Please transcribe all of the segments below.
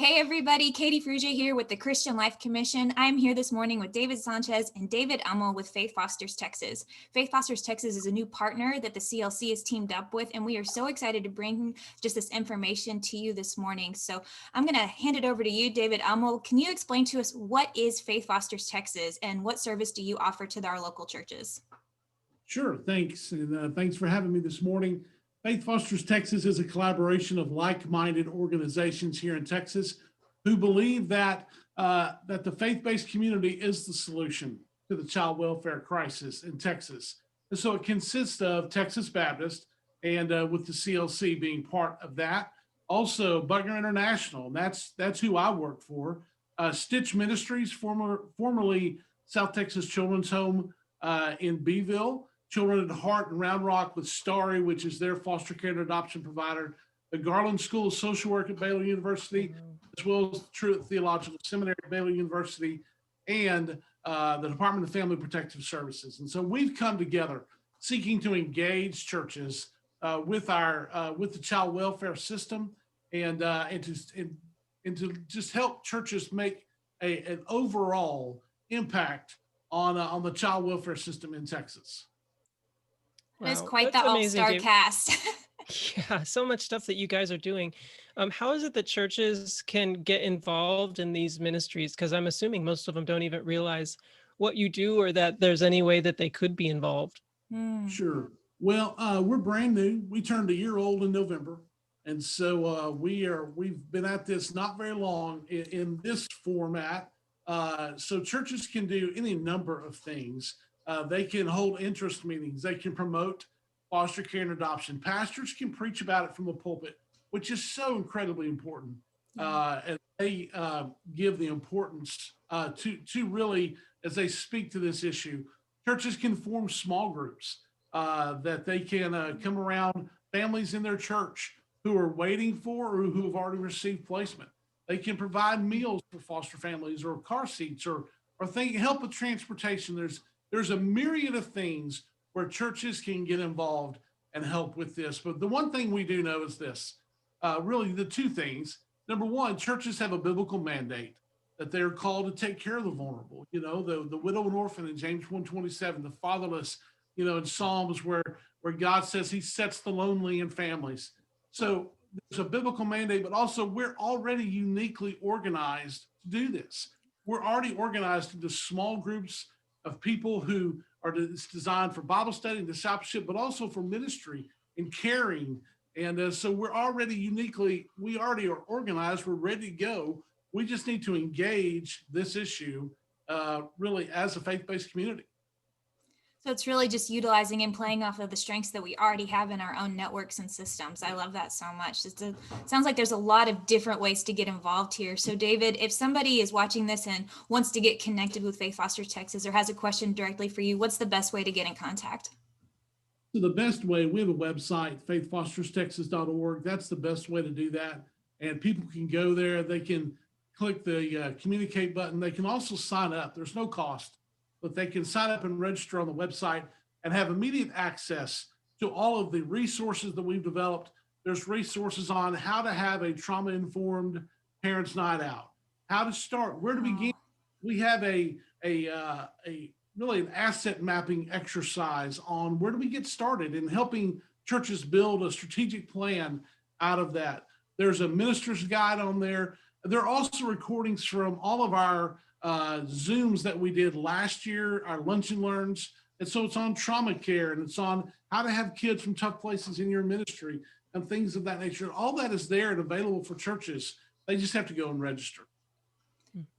Hey everybody, Katie Frugia here with the Christian Life Commission. I'm here this morning with David Sanchez and David Ummel with Faith Fosters Texas. Faith Fosters Texas is a new partner that the CLC has teamed up with, and we are so excited to bring just this information to you this morning. So I'm going to hand it over to you, David Ummel. Can you explain to us what is Faith Fosters Texas and what service do you offer to our local churches? Sure, thanks. And thanks for having me this morning. Faith Fosters Texas is a collaboration of like-minded organizations here in Texas who believe that the faith-based community is the solution to the child welfare crisis in Texas. And so it consists of Texas Baptist and with the CLC being part of that. Also, Butner International, that's who I work for. Stitch Ministries, formerly South Texas Children's Home in Beeville. Children at Heart in Round Rock with Starry, which is their foster care and adoption provider, the Garland School of Social Work at Baylor University, as well as the Truett Theological Seminary at Baylor University, and the Department of Family Protective Services. And so we've come together seeking to engage churches with the child welfare system and to just help churches make an overall impact on the child welfare system in Texas. That is quite the all-star cast. Yeah, so much stuff that you guys are doing. How is it that churches can get involved in these ministries? Because I'm assuming most of them don't even realize what you do or that there's any way that they could be involved. Sure. Well, we're brand new. We turned a year old in November. And so we've been at this not very long in this format. So churches can do any number of things. They can hold interest meetings. They can promote foster care and adoption. Pastors can preach about it from the pulpit, which is so incredibly important. And they give the importance to really, as they speak to this issue, churches can form small groups that they can come around families in their church who are waiting for or who have already received placement. They can provide meals for foster families or car seats or help with transportation. There's a myriad of things where churches can get involved and help with this. But the one thing we do know is this, really the two things. Number one, churches have a biblical mandate that they're called to take care of the vulnerable, the widow and orphan in James 1:27, the fatherless, in Psalms where God says he sets the lonely in families. So there's a biblical mandate, but also we're already uniquely organized to do this. We're already organized into small groups of people who are designed for Bible study and discipleship, but also for ministry and caring. And so we already are organized. We're ready to go. We just need to engage this issue really as a faith-based community. So it's really just utilizing and playing off of the strengths that we already have in our own networks and systems. I love that so much. It sounds like there's a lot of different ways to get involved here. So David, if somebody is watching this and wants to get connected with Faith Fosters Texas or has a question directly for you, what's the best way to get in contact? So the best way, we have a website, faithfosterstexas.org. That's the best way to do that. And people can go there. They can click the communicate button. They can also sign up. There's no cost, but they can sign up and register on the website and have immediate access to all of the resources that we've developed. There's resources on how to have a trauma-informed parents' night out, how to start, where to begin. We have a really an asset mapping exercise on where do we get started in helping churches build a strategic plan out of that. There's a minister's guide on there. There are also recordings from all of our Zooms that we did last year, our lunch and learns. And so it's on trauma care and it's on how to have kids from tough places in your ministry and things of that nature. All that is there and available for churches. They just have to go and register.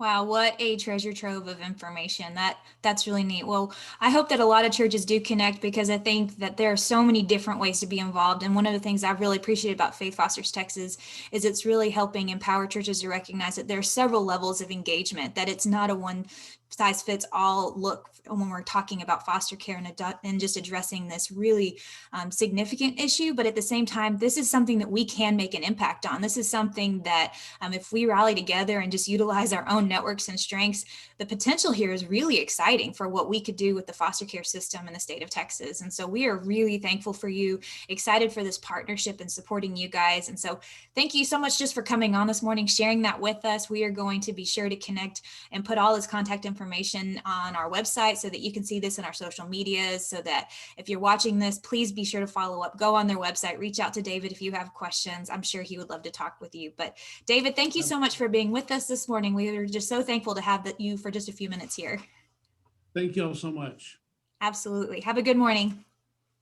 Wow, what a treasure trove of information. That's really neat. Well, I hope that a lot of churches do connect because I think that there are so many different ways to be involved. And one of the things I've really appreciated about Faith Fosters Texas is it's really helping empower churches to recognize that there are several levels of engagement, that it's not a one size fits all look when we're talking about foster care and just addressing this really significant issue. But at the same time, this is something that we can make an impact on. This is something that if we rally together and just utilize our own networks and strengths, the potential here is really exciting for what we could do with the foster care system in the state of Texas. And so we are really thankful for you, excited for this partnership and supporting you guys. And so thank you so much just for coming on this morning, sharing that with us. We are going to be sure to connect and put all his contact information on our website so that you can see this in our social medias, so that if you're watching this, please be sure to follow up, go on their website, reach out to David if you have questions. I'm sure he would love to talk with you. But David, thank you so much for being with us this morning. We are just so thankful to have you for just a few minutes here. Thank you all so much. Absolutely. Have a good morning.